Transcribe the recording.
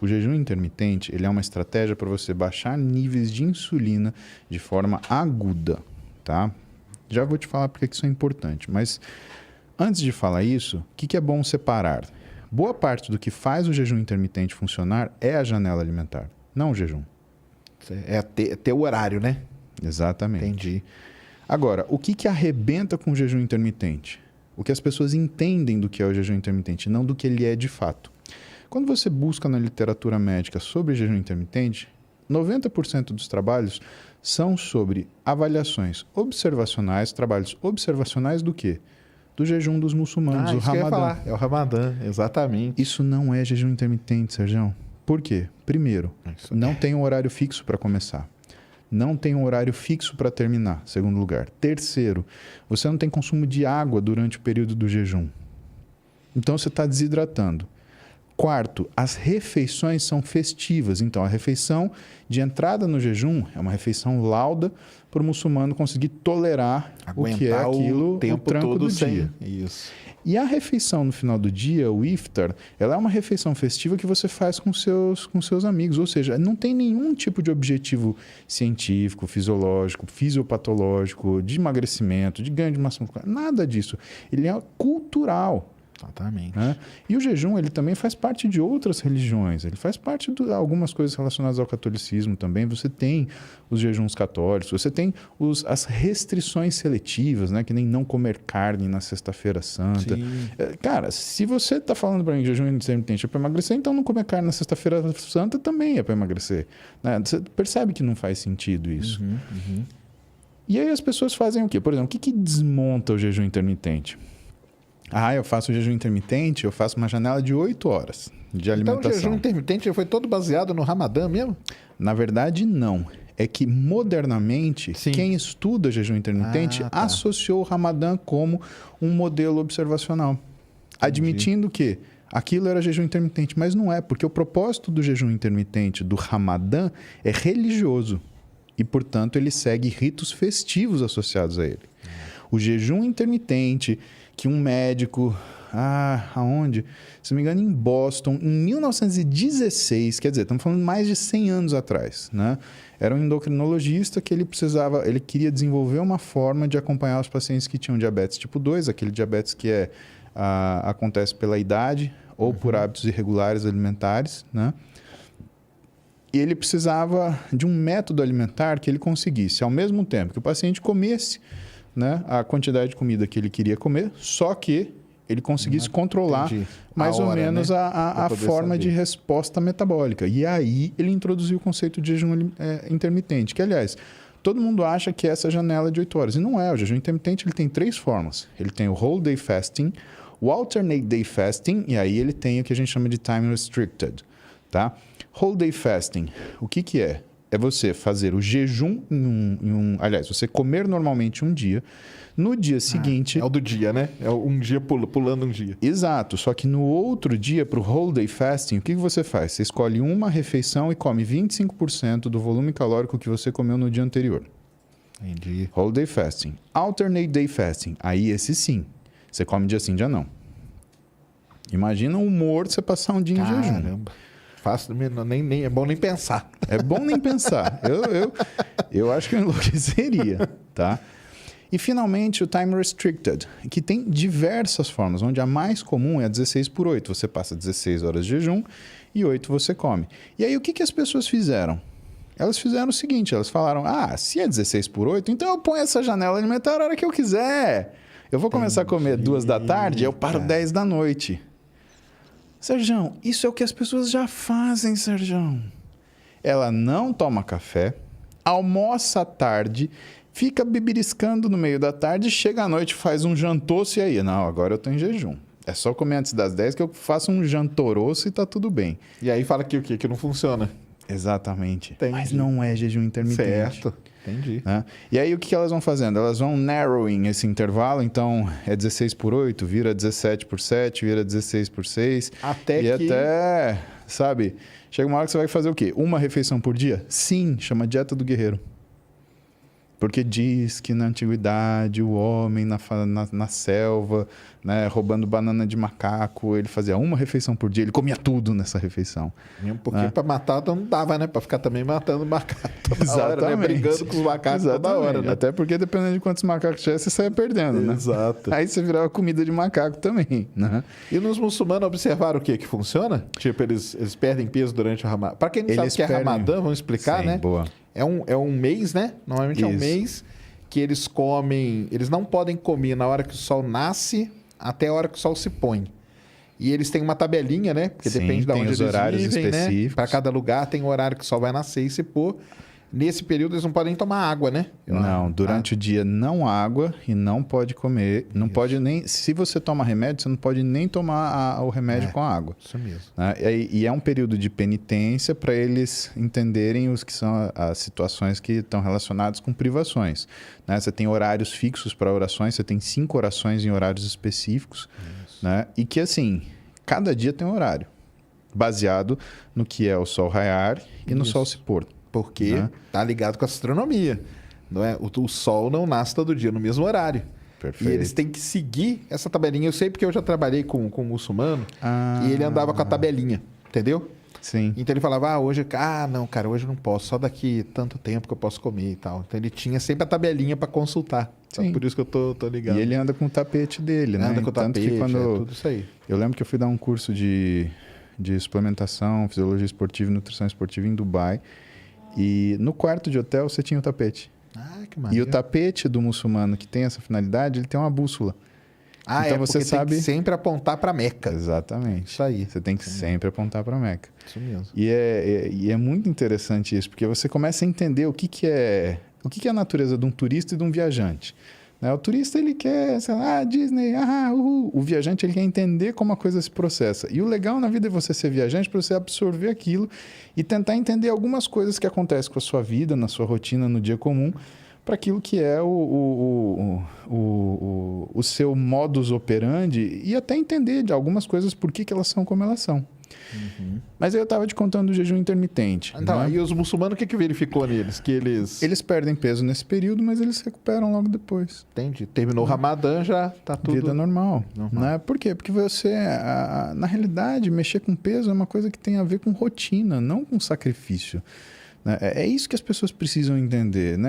O jejum intermitente, ele é uma estratégia para você baixar níveis de insulina de forma aguda, tá? Já vou te falar porque que isso é importante, mas antes de falar isso, o que é bom separar? Boa parte do que faz o jejum intermitente funcionar é a janela alimentar, não o jejum. É ter o horário, né? Exatamente. Entendi. Agora, o que arrebenta com o jejum intermitente? O que as pessoas entendem do que é o jejum intermitente, não do que ele é de fato. Quando você busca na literatura médica sobre jejum intermitente, 90% dos trabalhos são sobre avaliações observacionais, trabalhos observacionais do quê? Do jejum dos muçulmanos, o isso que eu ia Ramadã. falar. É o Ramadã, exatamente. Isso não é jejum intermitente, Sérgio. Por quê? Primeiro, não tem um horário fixo para começar. Não tem um horário fixo para terminar, segundo lugar. Terceiro, você não tem consumo de água durante o período do jejum. Então, você está desidratando. Quarto, as refeições são festivas. Então, a refeição de entrada no jejum é uma refeição lauda para o muçulmano conseguir tolerar o que é aquilo, o tranco todo do dia. Isso. E a refeição no final do dia, o iftar, ela é uma refeição festiva que você faz com seus amigos. Ou seja, não tem nenhum tipo de objetivo científico, fisiológico, fisiopatológico, de emagrecimento, de ganho de massa muscular. Nada disso. Ele é cultural. Exatamente. Né? E o jejum, ele também faz parte de outras religiões. Ele faz parte de algumas coisas relacionadas ao catolicismo também. Você tem os jejuns católicos, você tem as restrições seletivas, né? Que nem não comer carne na sexta-feira santa. Cara, se você está falando para mim que jejum intermitente é para emagrecer, então não comer carne na sexta-feira santa também é para emagrecer. Né? Você percebe que não faz sentido isso. E aí as pessoas fazem o quê? Por exemplo, o que desmonta o jejum intermitente? Eu faço jejum intermitente, eu faço uma janela de 8 horas de alimentação. Então o jejum intermitente foi todo baseado no Ramadã mesmo? Na verdade, não. É que modernamente, quem estuda jejum intermitente associou o Ramadã como um modelo observacional. Admitindo que aquilo era jejum intermitente, mas não é, porque o propósito do jejum intermitente do Ramadã é religioso e, portanto, ele segue ritos festivos associados a ele. O jejum intermitente que um médico, aonde? Se não me engano, em Boston, em 1916, quer dizer, estamos falando mais de 100 anos atrás, né? Era um endocrinologista que ele queria desenvolver uma forma de acompanhar os pacientes que tinham diabetes tipo 2, aquele diabetes que acontece pela idade ou por hábitos irregulares alimentares, né? E ele precisava de um método alimentar que ele conseguisse, ao mesmo tempo que o paciente comesse, né, a quantidade de comida que ele queria comer, só que ele conseguisse controlar mais ou menos, né, a forma de resposta metabólica. E aí ele introduziu o conceito de jejum intermitente, que, aliás, todo mundo acha que é essa janela de 8 horas. E não é. O jejum intermitente ele tem 3 formas. Ele tem o whole day fasting, o alternate day fasting, e aí ele tem o que a gente chama de time restricted. Tá? Whole day fasting, o que é? É você fazer o jejum aliás, você comer normalmente um dia. No dia seguinte... É o do dia, né? É um dia pulando um dia. Exato. Só que no outro dia, para o whole day fasting, o que você faz? Você escolhe uma refeição e come 25% do volume calórico que você comeu no dia anterior. Entendi. Whole day fasting. Alternate day fasting. Aí esse sim. Você come dia sim, dia não. Imagina o humor de você passar um dia em jejum. Caramba. Fácil, nem é bom nem pensar. É bom nem pensar. Eu acho que eu enlouqueceria, tá? E, finalmente, o time restricted, que tem diversas formas, onde a mais comum é a 16/8. Você passa 16 horas de jejum e 8 você come. E aí, o que as pessoas fizeram? Elas fizeram o seguinte, elas falaram, se é 16/8, então eu ponho essa janela alimentar a hora que eu quiser. Eu vou começar a comer 2 da tarde e eu paro 10 da noite. Sérgio, isso é o que as pessoas já fazem, Sérgio. Ela não toma café, almoça à tarde, fica beberiscando no meio da tarde, chega à noite, faz um jantoço e aí? Não, agora eu estou em jejum. É só comer antes das 10 que eu faço um jantoroço e tá tudo bem. E aí fala que o quê? Que não funciona. Exatamente. Entendi. Mas não é jejum intermitente. Certo. Entendi. Né? E aí o que elas vão fazendo? Elas vão narrowing esse intervalo, então é 16/8, vira 17/7, vira 16/6. Até, sabe, chega uma hora que você vai fazer o quê? Uma refeição por dia? Sim, chama dieta do guerreiro. Porque diz que na antiguidade o homem na selva, né, roubando banana de macaco, ele fazia uma refeição por dia, ele comia tudo nessa refeição. Mesmo porque para matar não dava, né? Para ficar também matando macaco toda hora, né? Brigando com os macacos toda hora, né? Até porque dependendo de quantos macacos tivesse, você saia perdendo, né? Exato. Aí você virava comida de macaco também, né? E nos muçulmanos observaram o quê? Que funciona? Tipo, eles perdem peso durante o Ramadã. Para quem não sabe o que é Ramadã, vamos explicar, né? Boa. É um mês, né? Normalmente é um mês que eles comem... Eles não podem comer na hora que o sol nasce até a hora que o sol se põe. E eles têm uma tabelinha, né? Porque depende de onde eles horários vivem, específicos. Né? Para cada lugar tem o horário que o sol vai nascer e se pôr. Nesse período eles não podem tomar água, né? Não, durante o dia não água e não pode comer. Não pode nem... Se você toma remédio, você não pode nem tomar o remédio com água. Isso mesmo. Né? E é um período de penitência para eles entenderem os que são as situações que estão relacionadas com privações. Né? Você tem horários fixos para orações, você tem 5 orações em horários específicos. Né? E que, assim, cada dia tem um horário, baseado no que é o sol raiar e no sol se pôr. Porque tá ligado com a astronomia. Não é? O sol não nasce todo dia no mesmo horário. Perfeito. E eles têm que seguir essa tabelinha. Eu sei porque eu já trabalhei com um muçulmano e ele andava com a tabelinha, entendeu? Sim. Então ele falava, hoje... não, cara, hoje eu não posso. Só daqui tanto tempo que eu posso comer e tal. Então ele tinha sempre a tabelinha para consultar. Sim. Por isso que eu tô ligado. E ele anda com o tapete dele, né? Anda com o tapete, tudo isso aí. Eu lembro que eu fui dar um curso de suplementação, fisiologia esportiva e nutrição esportiva em Dubai. E no quarto de hotel você tinha o tapete. Que maneiro. E o tapete do muçulmano que tem essa finalidade, ele tem uma bússola. Então você sabe... tem que sempre apontar para Meca. Exatamente. Isso aí. Você tem que sempre apontar para Meca. Isso mesmo. E é muito interessante isso, porque você começa a entender o que é a natureza de um turista e de um viajante. O turista, ele quer, sei lá, Disney, uhul. O viajante, ele quer entender como a coisa se processa. E o legal na vida é você ser viajante para você absorver aquilo e tentar entender algumas coisas que acontecem com a sua vida, na sua rotina, no dia comum, para aquilo que é o seu modus operandi e até entender de algumas coisas por que elas são como elas são. Uhum. Mas aí eu estava te contando do jejum intermitente. Então, né? E os muçulmanos, o que verificou neles? Que eles perdem peso nesse período, mas eles se recuperam logo depois. Entendi. Terminou o Ramadã, já tá tudo... Vida normal. Né? Por quê? Porque você, na realidade, mexer com peso é uma coisa que tem a ver com rotina, não com sacrifício. Né? É isso que as pessoas precisam entender, né?